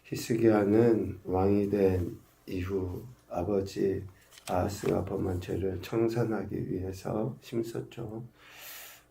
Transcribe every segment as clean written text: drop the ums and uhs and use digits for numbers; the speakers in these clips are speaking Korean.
히스기야는 왕이 된 이후 아버지 아하스가 범한 죄를 청산하기 위해서 힘썼죠.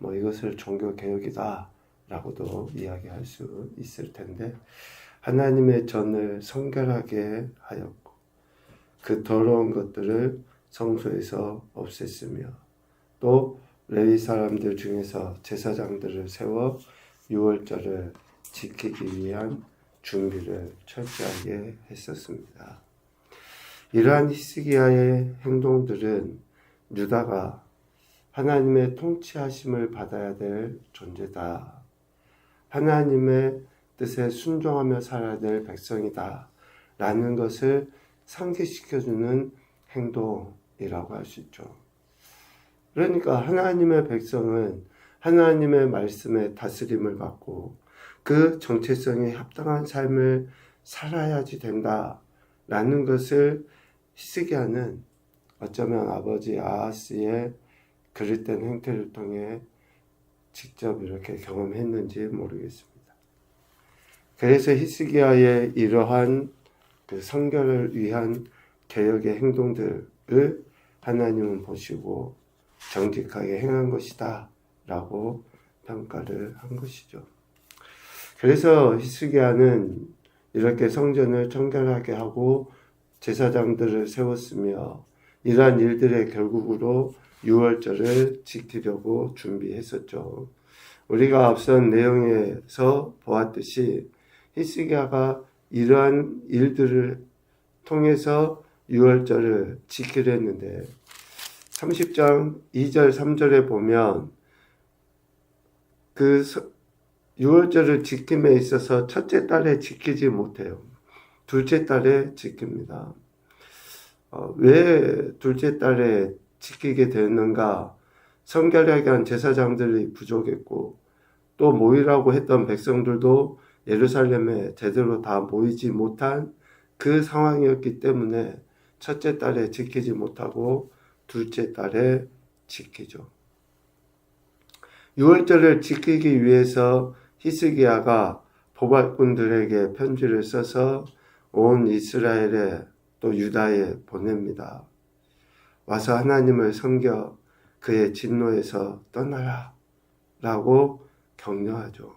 이것을 종교개혁이다 라고도 이야기할 수 있을 텐데, 하나님의 전을 성결하게 하였고 그 더러운 것들을 성소에서 없앴으며, 또 레위 사람들 중에서 제사장들을 세워 유월절을 지키기 위한 준비를 철저하게 했었습니다. 이러한 히스기야의 행동들은 유다가 하나님의 통치하심을 받아야 될 존재다, 하나님의 뜻에 순종하며 살아야 될 백성이다 라는 것을 상기시켜주는 행동이라고 할 수 있죠. 그러니까 하나님의 백성은 하나님의 말씀에 다스림을 받고 그 정체성에 합당한 삶을 살아야지 된다라는 것을 히스기야는 어쩌면 아버지 아하스의 그릇된 행태를 통해 직접 이렇게 경험했는지 모르겠습니다. 그래서 히스기야의 이러한 그 성결을 위한 개혁의 행동들을 하나님은 보시고 정직하게 행한 것이다 라고 평가를 한 것이죠. 그래서 히스기야는 이렇게 성전을 청결하게 하고 제사장들을 세웠으며, 이러한 일들의 결국으로 유월절을 지키려고 준비했었죠. 우리가 앞선 내용에서 보았듯이 히스기야가 이러한 일들을 통해서 유월절을 지키려 했는데, 30장 2절 3절에 보면 그 유월절을 지킴에 있어서 첫째 달에 지키지 못해요. 둘째 달에 지킵니다. 왜 둘째 달에 지키게 되었는가? 성결하게 한 제사장들이 부족했고, 또 모이라고 했던 백성들도 예루살렘에 제대로 다 모이지 못한 그 상황이었기 때문에 첫째 달에 지키지 못하고 둘째 달에 지키죠. 유월절을 지키기 위해서 히스기야가 보발꾼들에게 편지를 써서 온 이스라엘에 또 유다에 보냅니다. 와서 하나님을 섬겨 그의 진노에서 떠나라 라고 격려하죠.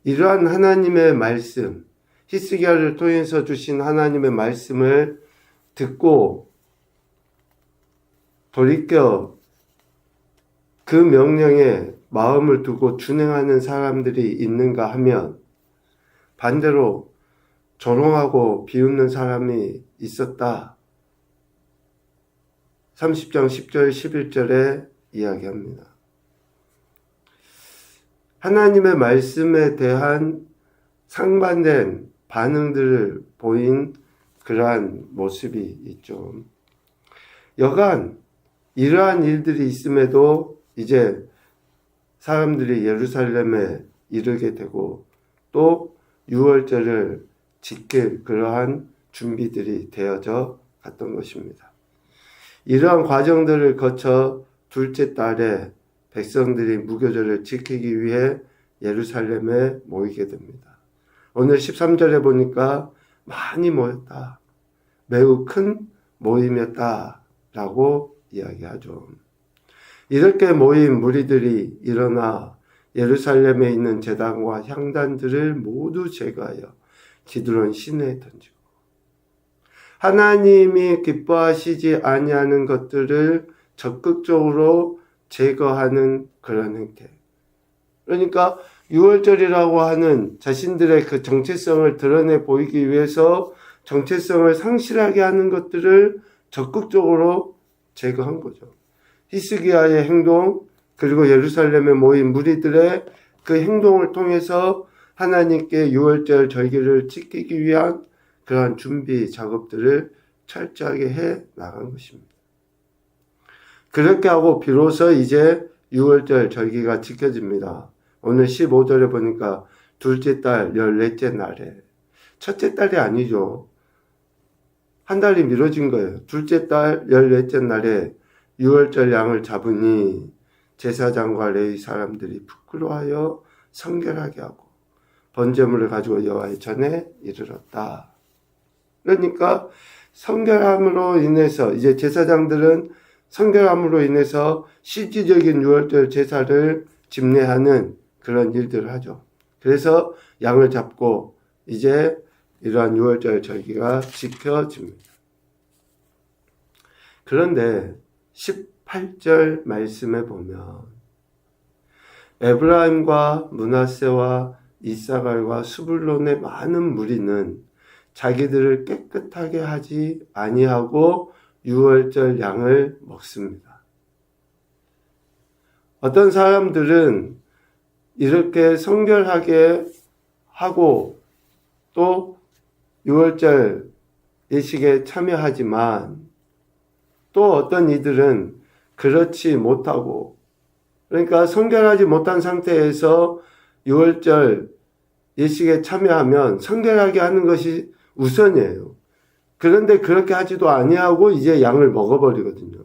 이러한 하나님의 말씀, 히스기야를 통해서 주신 하나님의 말씀을 듣고 돌이켜 그 명령에 마음을 두고 준행하는 사람들이 있는가 하면, 반대로 조롱하고 비웃는 사람이 있었다. 30장 10절 11절에 이야기합니다. 하나님의 말씀에 대한 상반된 반응들을 보인 그러한 모습이 있죠. 여간 이러한 일들이 있음에도 이제 사람들이 예루살렘에 이르게 되고 또 유월절을 지킬 그러한 준비들이 되어져 갔던 것입니다. 이러한 과정들을 거쳐 둘째 달에 백성들이 무교절을 지키기 위해 예루살렘에 모이게 됩니다. 오늘 13절에 보니까 많이 모였다, 매우 큰 모임이었다 라고 이야기하죠. 이렇게 모인 무리들이 일어나 예루살렘에 있는 제단과 향단들을 모두 제거하여 기드론 시내에 던지고, 하나님이 기뻐하시지 아니하는 것들을 적극적으로 제거하는 그런 행태. 그러니까 유월절이라고 하는 자신들의 그 정체성을 드러내 보이기 위해서 정체성을 상실하게 하는 것들을 적극적으로 제거한 거죠. 히스기야의 행동, 그리고 예루살렘에 모인 무리들의 그 행동을 통해서 하나님께 유월절 절기를 지키기 위한 그러한 준비 작업들을 철저하게 해 나간 것입니다. 그렇게 하고 비로소 이제 유월절 절기가 지켜집니다. 오늘 15절에 보니까 둘째 달 14째 날에, 첫째 달이 아니죠. 한 달이 미뤄진 거예요. 둘째 달 14째 날에 유월절 양을 잡으니 제사장과 레위 사람들이 부끄러워하여 성결하게 하고 번제물을 가지고 여호와의 전에 이르렀다. 그러니까 성결함으로 인해서 이제 제사장들은 성결함으로 인해서 실질적인 유월절 제사를 집례하는 그런 일들을 하죠. 그래서 양을 잡고 이제 이러한 유월절 절기가 지켜집니다. 그런데 18절 말씀에 보면 에브라임과 므낫세와 이사갈과 스불론의 많은 무리는 자기들을 깨끗하게 하지 아니하고 유월절 양을 먹습니다. 어떤 사람들은 이렇게 성결하게 하고 또 유월절 예식에 참여하지만 또 어떤 이들은 그렇지 못하고, 그러니까 성결하지 못한 상태에서 유월절 예식에 참여하면 성결하게 하는 것이 우선이에요. 그런데 그렇게 하지도 아니하고 이제 양을 먹어버리거든요.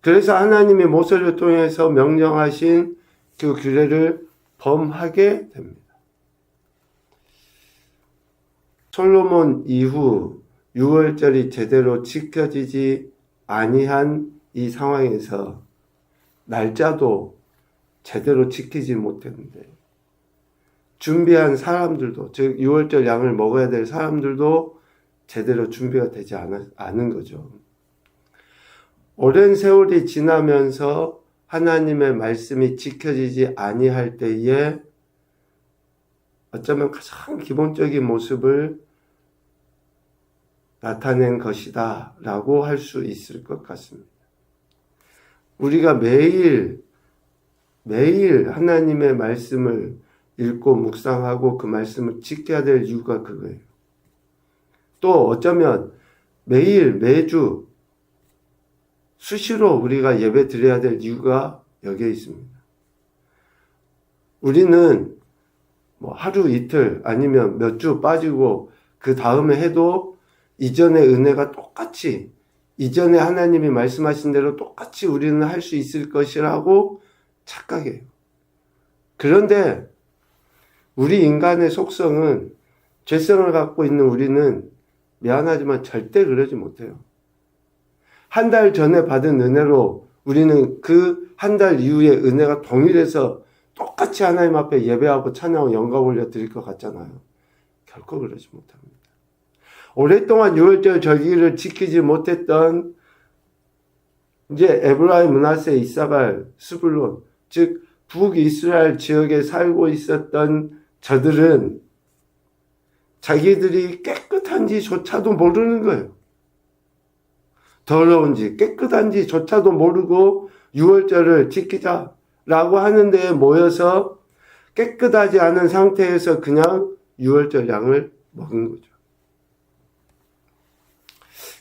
그래서 하나님이 모세를 통해서 명령하신 그 규례를 범하게 됩니다. 솔로몬 이후 유월절이 제대로 지켜지지 아니한 이 상황에서 날짜도 제대로 지키지 못했는데 준비한 사람들도, 즉 유월절 양을 먹어야 될 사람들도 제대로 준비가 되지 않은 거죠. 오랜 세월이 지나면서 하나님의 말씀이 지켜지지 아니할 때에 어쩌면 가장 기본적인 모습을 나타낸 것이다 라고 할 수 있을 것 같습니다. 우리가 매일 하나님의 말씀을 읽고 묵상하고 그 말씀을 지켜야 될 이유가 그거예요. 또 어쩌면 매주 수시로 우리가 예배 드려야 될 이유가 여기에 있습니다. 우리는 하루 이틀 아니면 몇 주 빠지고 그 다음에 해도 이전의 은혜가 똑같이, 이전에 하나님이 말씀하신 대로 똑같이 우리는 할 수 있을 것이라고 착각해요. 그런데 우리 인간의 속성은, 죄성을 갖고 있는 우리는 미안하지만 절대 그러지 못해요. 한 달 전에 받은 은혜로 우리는 그 한 달 이후의 은혜가 동일해서 똑같이 하나님 앞에 예배하고 찬양하고 영광 올려 드릴 것 같잖아요. 결코 그러지 못합니다. 오랫동안 유월절 절기를 지키지 못했던 이제 에브라임, 므낫세, 이사갈, 스불론, 즉 북이스라엘 지역에 살고 있었던 저들은 자기들이 깨끗한지조차도 모르는 거예요. 더러운지 깨끗한지조차도 모르고 유월절을 지키자라고 하는 데에 모여서 깨끗하지 않은 상태에서 그냥 유월절 양을 먹은 거죠.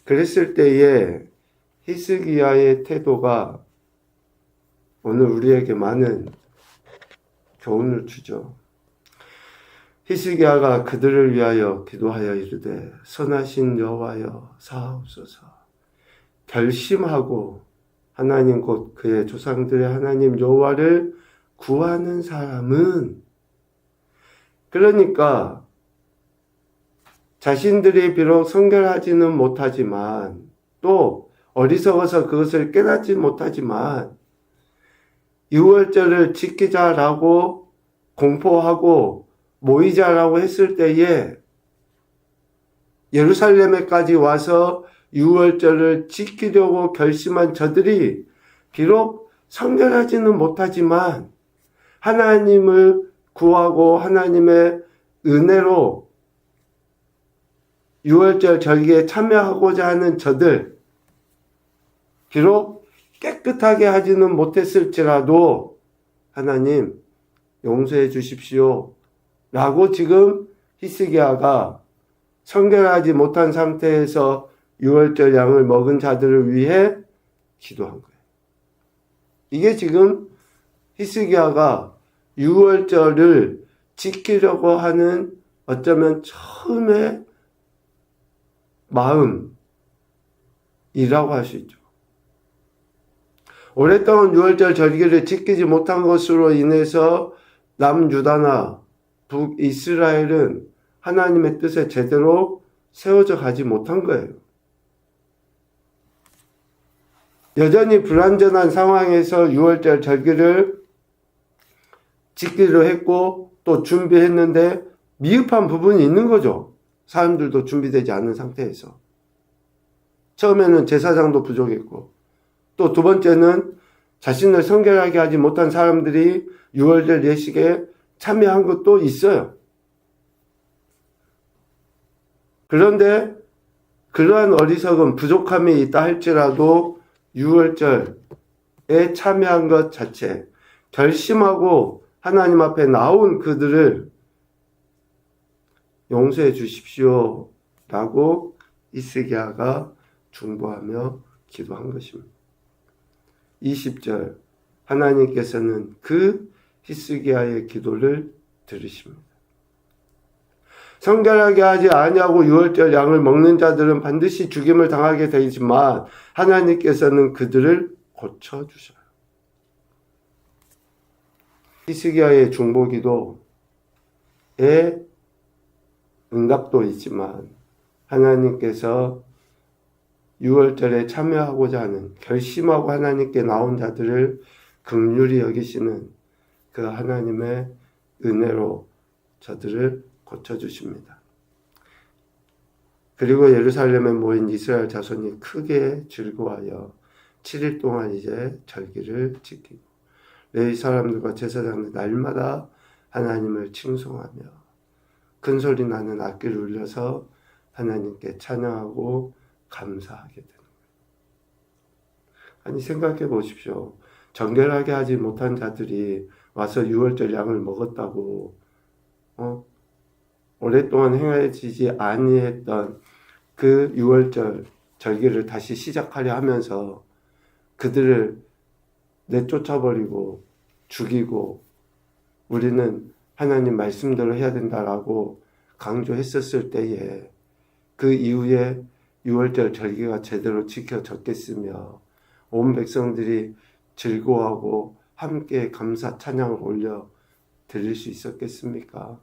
그랬을 때에 히스기야의 태도가 오늘 우리에게 많은 교훈을 주죠. 히스기야가 그들을 위하여 기도하여 이르되 선하신 여호와여 사하옵소서. 결심하고 하나님 곧 그의 조상들의 하나님 여호와를 구하는 사람은, 그러니까 자신들이 비록 성결하지는 못하지만 또 어리석어서 그것을 깨닫지 못하지만 유월절을 지키자라고 공포하고 모이자라고 했을 때에 예루살렘에까지 와서 유월절을 지키려고 결심한 저들이 비록 성결하지는 못하지만 하나님을 구하고 하나님의 은혜로 유월절 절기에 참여하고자 하는 저들, 비록 깨끗하게 하지는 못했을지라도 하나님 용서해 주십시오 라고 지금 히스기야가 성결하지 못한 상태에서 유월절 양을 먹은 자들을 위해 기도한 거예요. 이게 지금 히스기야가 유월절을 지키려고 하는 어쩌면 처음의 마음이라고 할 수 있죠. 오랫동안 유월절 절기를 지키지 못한 것으로 인해서 남유다나 북이스라엘은 하나님의 뜻에 제대로 세워져 가지 못한 거예요. 여전히 불완전한 상황에서 유월절 절기를 지키기로 했고 또 준비했는데 미흡한 부분이 있는 거죠. 사람들도 준비되지 않은 상태에서. 처음에는 제사장도 부족했고 또 두 번째는 자신을 성결하게 하지 못한 사람들이 유월절 예식에 참여한 것도 있어요. 그런데 그러한 어리석은 부족함이 있다 할지라도 유월절에 참여한 것 자체, 결심하고 하나님 앞에 나온 그들을 용서해 주십시오 라고 히스기야가 중보하며 기도한 것입니다. 20절 하나님께서는 그 히스기야의 기도를 들으십니다. 성결하게 하지 아니하고 유월절 양을 먹는 자들은 반드시 죽임을 당하게 되지만 하나님께서는 그들을 고쳐주셔요. 히스기야의 중보기도에 응답도 있지만 하나님께서 유월절에 참여하고자 하는 결심하고 하나님께 나온 자들을 긍휼히 여기시는 그 하나님의 은혜로 저들을 고쳐주십니다. 그리고 예루살렘에 모인 이스라엘 자손이 크게 즐거워하여 7일 동안 이제 절기를 지키고 레위 사람들과 제사장들 날마다 하나님을 칭송하며 큰소리 나는 악기를 울려서 하나님께 찬양하고 감사하게 되는 거예요. 아니 생각해 보십시오. 정결하게 하지 못한 자들이 와서 유월절 양을 먹었다고 오랫동안 행해지지 아니했던 그 유월절 절기를 다시 시작하려 하면서 그들을 내쫓아버리고 죽이고 우리는 하나님 말씀대로 해야 된다라고 강조했었을 때에 그 이후에 유월절 절기가 제대로 지켜졌겠으며 온 백성들이 즐거워하고 함께 감사 찬양을 올려 드릴 수 있었겠습니까?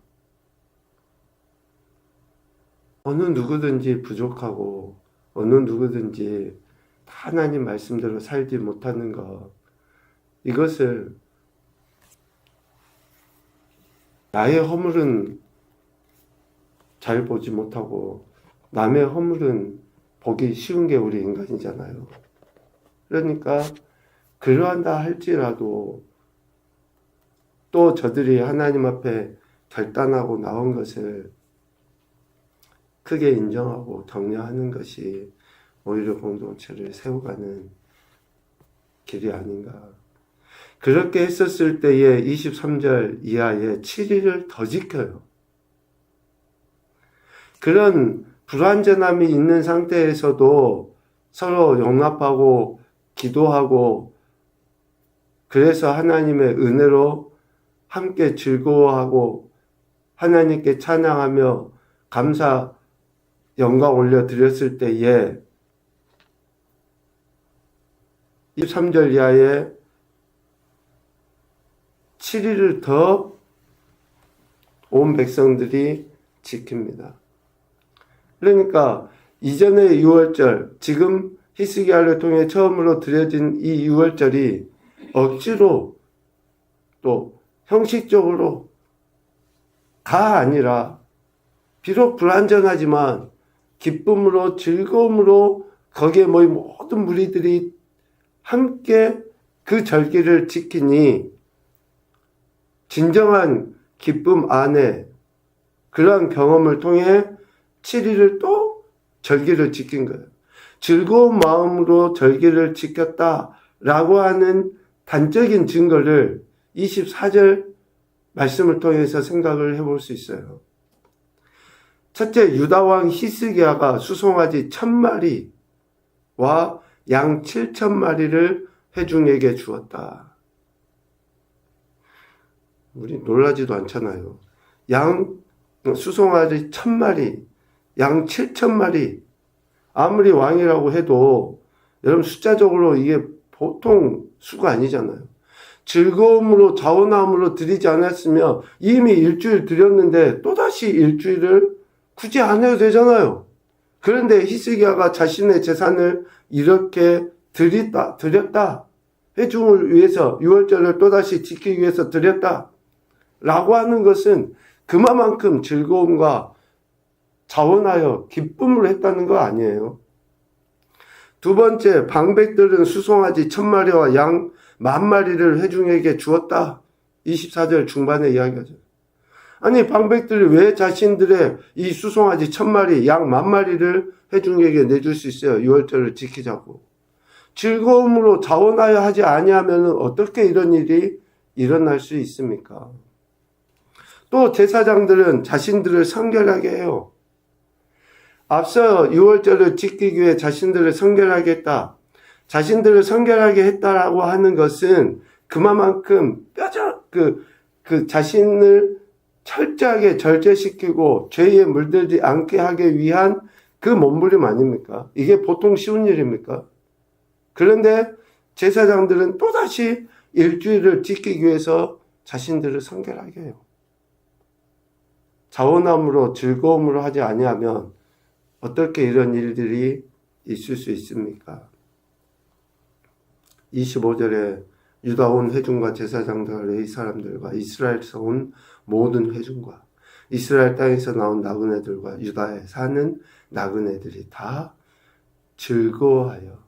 어느 누구든지 부족하고 어느 누구든지 하나님 말씀대로 살지 못하는 것, 이것을 나의 허물은 잘 보지 못하고 남의 허물은 보기 쉬운 게 우리 인간이잖아요. 그러니까 그러한다 할지라도 또 저들이 하나님 앞에 결단하고 나온 것을 크게 인정하고 격려하는 것이 오히려 공동체를 세워가는 길이 아닌가. 그렇게 했었을 때에 23절 이하에 7일을 더 지켜요. 그런 불완전함이 있는 상태에서도 서로 용납하고 기도하고 그래서 하나님의 은혜로 함께 즐거워하고 하나님께 찬양하며 감사 영광 올려드렸을 때에 23절 이하에 7일을 더 온 백성들이 지킵니다. 그러니까 이전의 유월절, 지금 히스기야를 통해 처음으로 드려진 이 유월절이 억지로 또 형식적으로 가 아니라 비록 불완전하지만 기쁨으로 즐거움으로 거기에 모인 모든 무리들이 함께 그 절기를 지키니 진정한 기쁨 안에 그러한 경험을 통해 7일을 또 절기를 지킨 거예요. 즐거운 마음으로 절기를 지켰다라고 하는 단적인 증거를 24절 말씀을 통해서 생각을 해볼 수 있어요. 첫째, 유다왕 히스기야가 수송아지 1000마리와 양 7000마리를 회중에게 주었다. 우리 놀라지도 않잖아요. 수송아지 1000마리, 양 7000마리. 아무리 왕이라고 해도 여러분 숫자적으로 이게 보통 수가 아니잖아요. 즐거움으로 자원함으로 드리지 않았으면 이미 일주일 드렸는데 또다시 일주일을 굳이 안 해도 되잖아요. 그런데 히스기야가 자신의 재산을 이렇게 드렸다. 회중을 위해서 유월절을 또다시 지키기 위해서 드렸다. 라고 하는 것은 그만큼 즐거움과 자원하여 기쁨으로 했다는 거 아니에요. 두 번째, 방백들은 수송아지 1000마리와 양 10,000마리를 회중에게 주었다. 24절 중반에 이야기하죠. 아니, 방백들이 왜 자신들의 이 수송아지 1000마리, 양 10,000마리를 회중에게 내줄 수 있어요? 유월절을 지키자고. 즐거움으로 자원하여 하지 아니하면 어떻게 이런 일이 일어날 수 있습니까? 또 제사장들은 자신들을 성결하게 해요. 앞서 유월절을 지키기 위해 자신들을 성결하게 했다. 자신들을 성결하게 했다라고 하는 것은 그만큼 그 자신을 철저하게 절제시키고 죄에 물들지 않게 하기 위한 그 몸부림 아닙니까? 이게 보통 쉬운 일입니까? 그런데 제사장들은 또다시 일주일을 지키기 위해서 자신들을 성결하게 해요. 자원함으로 즐거움으로 하지 아니하면 어떻게 이런 일들이 있을 수 있습니까? 25절에 유다 온 회중과 제사장들과 레위 사람들과 이스라엘에서 온 모든 회중과 이스라엘 땅에서 나온 나그네들과 유다에 사는 나그네들이 다 즐거워하여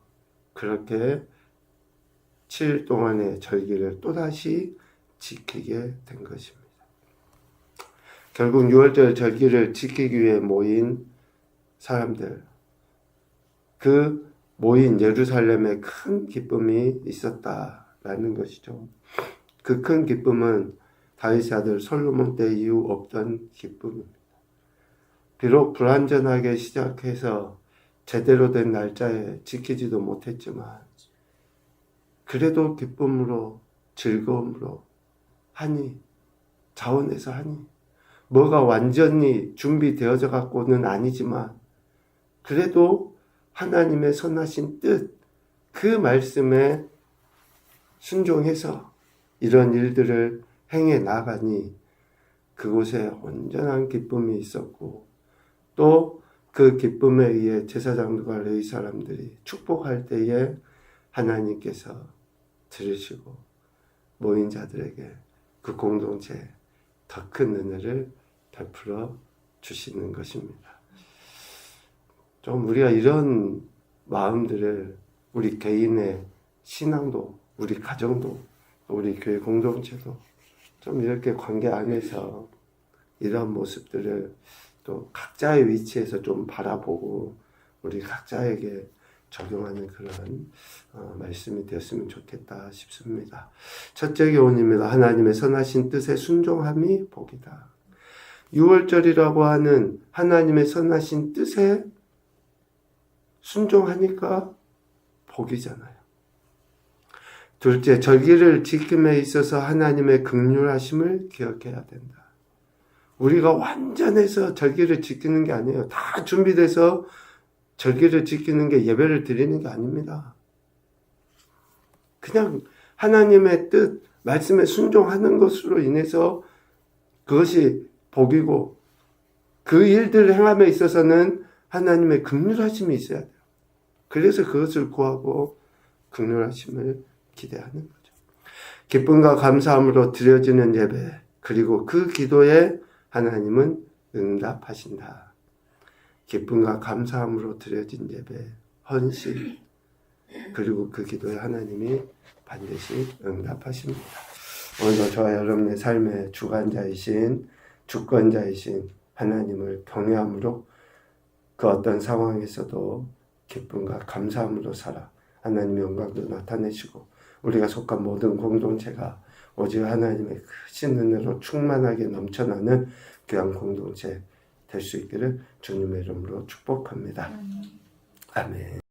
그렇게 7일 동안의 절기를 또다시 지키게 된 것입니다. 결국 6월절 절기를 지키기 위해 모인 사람들, 그 모인 예루살렘에 큰 기쁨이 있었다라는 것이죠. 그 큰 기쁨은 다윗의 아들 솔로몬 때 이후 없던 기쁨입니다. 비록 불완전하게 시작해서 제대로 된 날짜에 지키지도 못했지만 그래도 기쁨으로 즐거움으로 하니 자원해서 하니 뭐가 완전히 준비되어져 갖고는 아니지만 그래도 하나님의 선하신 뜻, 그 말씀에 순종해서 이런 일들을 행해 나가니 그곳에 온전한 기쁨이 있었고 또 그 기쁨에 의해 제사장들과 레위 사람들이 축복할 때에 하나님께서 들으시고 모인 자들에게 그 공동체에 더 큰 은혜를 베풀어 주시는 것입니다. 좀 우리가 이런 마음들을 우리 개인의 신앙도, 우리 가정도, 우리 교회 공동체도 좀 이렇게 관계 안에서 이런 모습들을 또 각자의 위치에서 좀 바라보고 우리 각자에게 적용하는 그런 말씀이 되었으면 좋겠다 싶습니다. 첫째 교훈입니다. 하나님의 선하신 뜻에 순종함이 복이다. 6월절이라고 하는 하나님의 선하신 뜻에 순종하니까 복이잖아요. 둘째, 절기를 지킴에 있어서 하나님의 긍휼하심을 기억해야 된다. 우리가 완전해서 절기를 지키는 게 아니에요. 다 준비돼서 절기를 지키는 게 예배를 드리는 게 아닙니다. 그냥 하나님의 뜻, 말씀에 순종하는 것으로 인해서 그것이 복이고 그 일들을 행함에 있어서는 하나님의 긍휼하심이 있어야 돼요. 그래서 그것을 구하고 긍휼하심을 기대하는 거죠. 기쁨과 감사함으로 드려지는 예배, 그리고 그 기도에 하나님은 응답하신다. 기쁨과 감사함으로 드려진 예배, 헌신, 그리고 그 기도에 하나님이 반드시 응답하십니다. 오늘도 저와 여러분의 삶의 주관자이신, 주권자이신 하나님을 경외함으로 그 어떤 상황에서도 기쁨과 감사함으로 살아 하나님의 영광도 나타내시고 우리가 속한 모든 공동체가 오직 하나님의 크신 은혜로 충만하게 넘쳐나는 귀한 공동체 될 수 있기를 주님의 이름으로 축복합니다. 아멘.